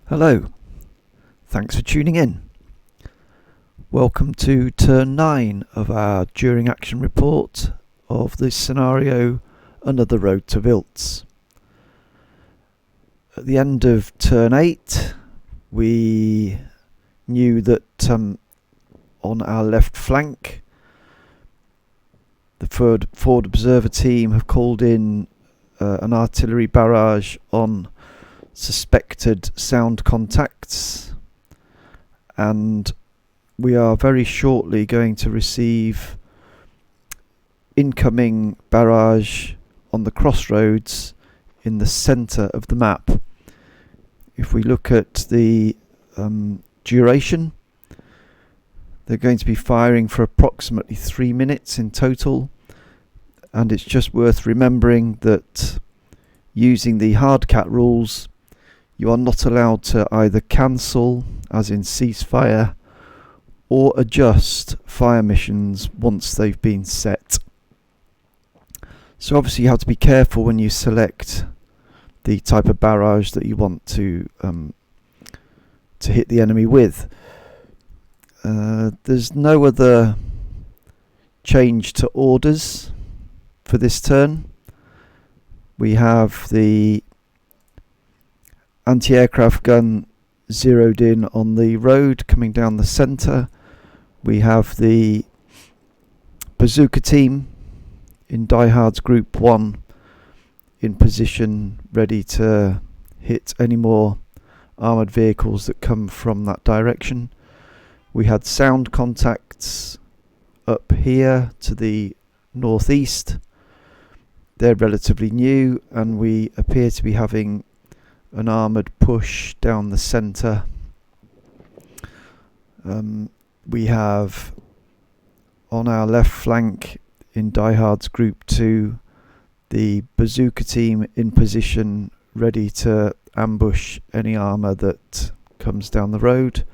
Hello, thanks for tuning in. Welcome to turn 9 of our during action report of the scenario Under the Road to Wiltz. At the end of turn 8 we knew that on our left flank the forward observer team have called in an artillery barrage on suspected sound contacts, and we are very shortly going to receive incoming barrage on the crossroads in the centre of the map. If we look at the duration, they're going to be firing for approximately 3 minutes in total, and it's just worth remembering that using the hard cat rules, you are not allowed to either cancel, as in ceasefire, or adjust fire missions once they've been set. So obviously you have to be careful when you select the type of barrage that you want to hit the enemy with. There's no other change to orders for this turn. We have the anti-aircraft gun zeroed in on the road coming down the centre. We have the bazooka team in Die Hard's Group 1 in position, ready to hit any more armoured vehicles that come from that direction. We had sound contacts up here to the northeast. They're relatively new, and we appear to be having an armoured push down the centre. We have on our left flank in Die Hard's Group 2 the bazooka team in position, ready to ambush any armour that comes down the road.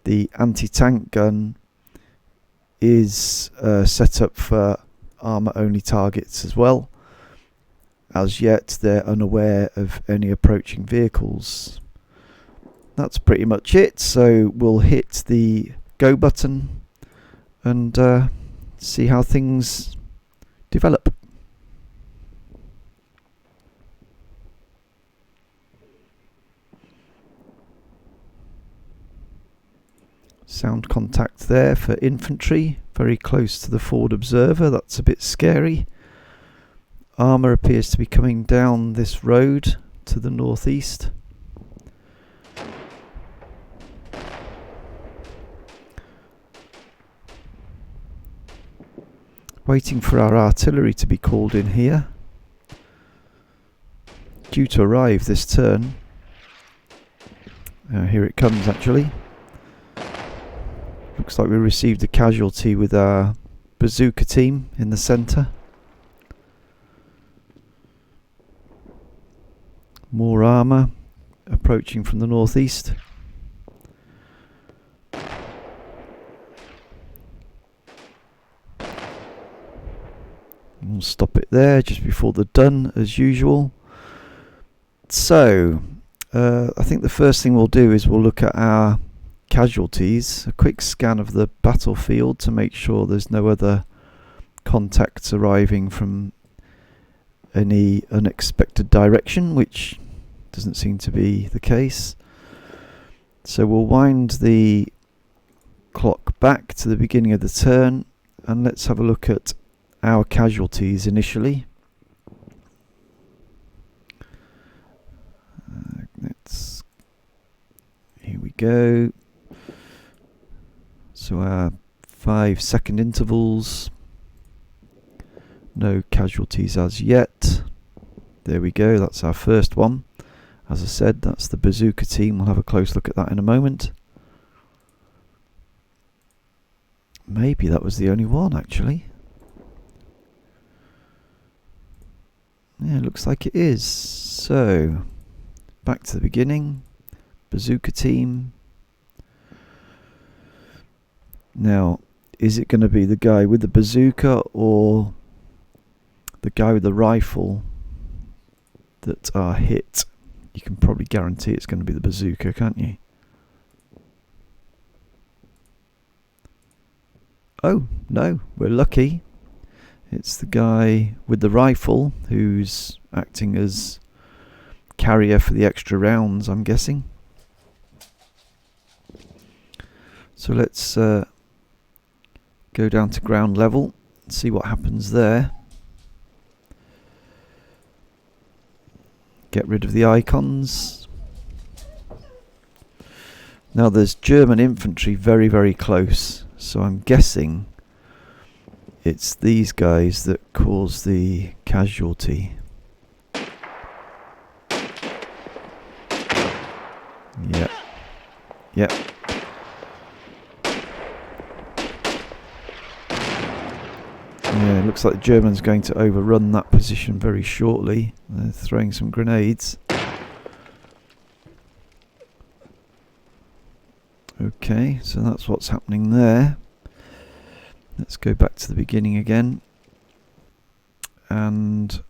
The anti-tank gun is set up for armour only targets as well. As yet, they're unaware of any approaching vehicles. That's pretty much it, so we'll hit the go button and see how things develop. Sound contact there for infantry, very close to the forward observer. That's a bit scary. Armour appears to be coming down this road to the northeast. Waiting for our artillery to be called in here. Due to arrive this turn. Here it comes actually. Looks like we received a casualty with our bazooka team in the centre. More armour approaching from the northeast. We'll stop it there just before the done as usual. So I think the first thing we'll do is we'll look at our casualties, a quick scan of the battlefield to make sure there's no other contacts arriving from any unexpected direction, which doesn't seem to be the case. So we'll wind the clock back to the beginning of the turn, and let's have a look at our casualties initially. Here we go. So our 5-second intervals, no casualties as yet. There we go, that's our first one. As I said, that's the bazooka team. We'll have a close look at that in a moment. Maybe that was the only one actually. Yeah, looks like it is. So back to the beginning. Bazooka team. Now, is it going to be the guy with the bazooka or the guy with the rifle that are hit you can probably guarantee it's going to be the bazooka, can't you? Oh, no, we're lucky. It's the guy with the rifle who's acting as carrier for the extra rounds, I'm guessing. So let's go down to ground level and see what happens there. Get rid of the icons. Now there's German infantry very, very close, so I'm guessing it's these guys that cause the casualty. Yep. Yep. Yeah, it looks like the Germans are going to overrun that position very shortly. They're throwing some grenades. Okay, so that's what's happening there. Let's go back to the beginning again and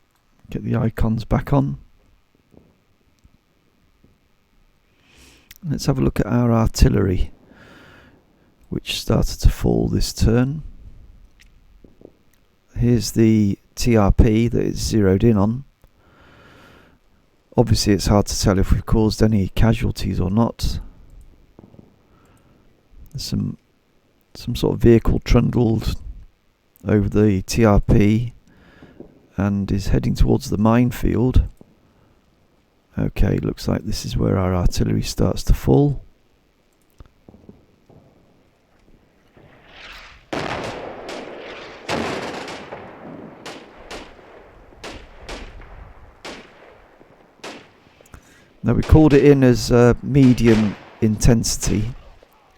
get the icons back on. Let's have a look at our artillery, which started to fall this turn. Here's the TRP that it's zeroed in on. Obviously it's hard to tell if we've caused any casualties or not. There's some sort of vehicle trundled over the TRP and is heading towards the minefield. Okay, looks like this is where our artillery starts to fall. Now we called it in as medium intensity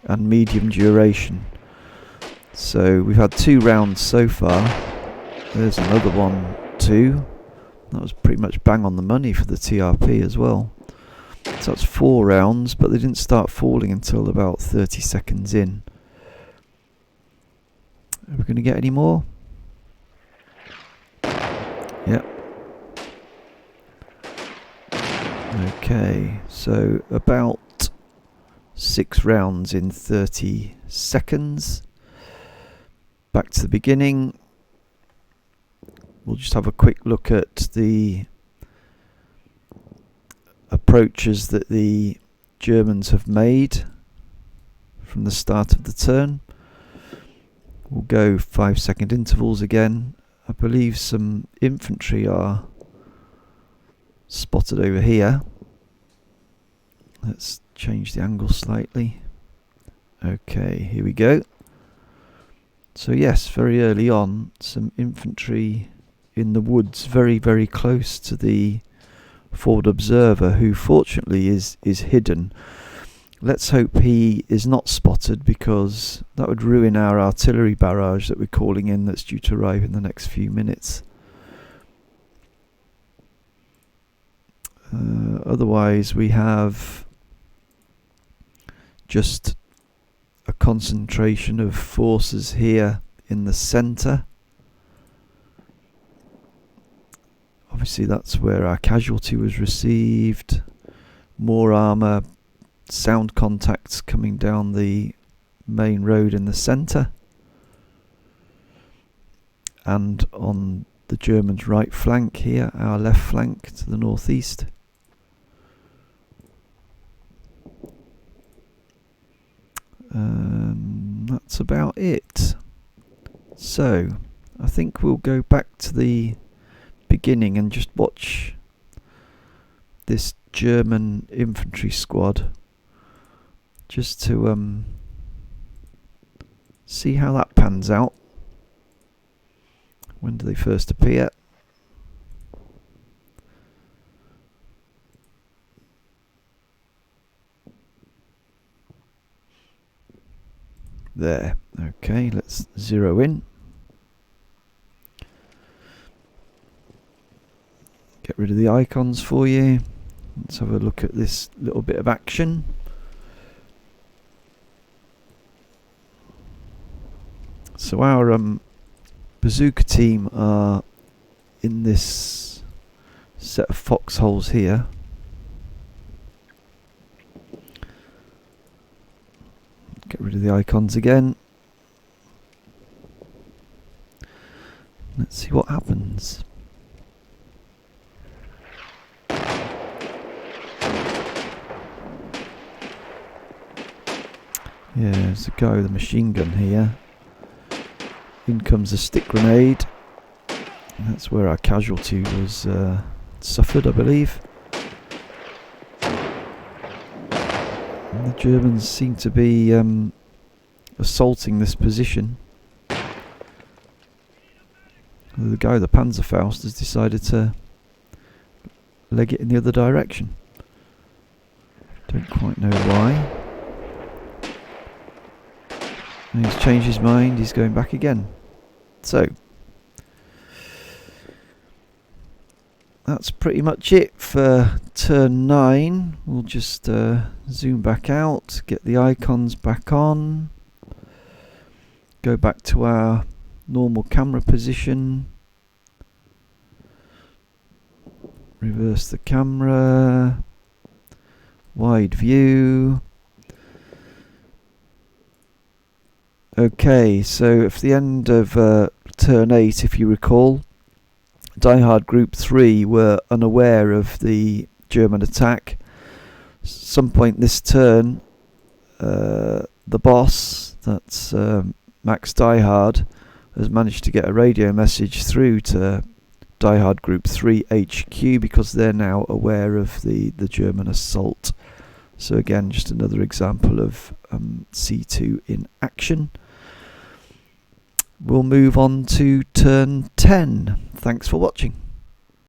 and medium duration. So we've had 2 rounds so far. There's another one, 2. That was pretty much bang on the money for the TRP as well. So that's 4 rounds, but they didn't start falling until about 30 seconds in. Are we going to get any more? Yep. Okay, so about 6 rounds in 30 seconds. Back to the beginning. We'll just have a quick look at the approaches that the Germans have made from the start of the turn. We'll go 5-second intervals again. I believe some infantry are spotted over here. Let's change the angle slightly. Okay, here we go. So yes, very early on, some infantry in the woods, very, very close to the forward observer, who fortunately is hidden. Let's hope he is not spotted, because that would ruin our artillery barrage that we're calling in, that's due to arrive in the next few minutes. Otherwise we have just a concentration of forces here in the centre. Obviously that's where our casualty was received. More armour, sound contacts coming down the main road in the centre. And on the Germans' right flank here, our left flank to the northeast. That's about it. So I think we'll go back to the beginning and just watch this German infantry squad, just to see how that pans out. When do they first appear? There. Okay, let's zero in. Get rid of the icons for you. Let's have a look at this little bit of action. So our bazooka team are in this set of foxholes here. Get rid of the icons again. Let's see what happens. Yeah, there's a guy with a machine gun here. In comes a stick grenade. That's where our casualty was suffered, I believe. And the Germans seem to be assaulting this position. The guy with the Panzerfaust has decided to leg it in the other direction. Don't quite know why. And he's changed his mind, he's going back again. So, that's pretty much it for turn 9. We'll just zoom back out, get the icons back on, go back to our normal camera position, reverse the camera, wide view. Okay, so at the end of turn 8, if you recall, Die Hard Group 3 were unaware of the German attack. Some point this turn, the boss, that's Max Die Hard, has managed to get a radio message through to Die Hard Group 3 HQ because they're now aware of the German assault. So again, just another example of C2 in action. We'll move on to turn 10. Thanks for watching.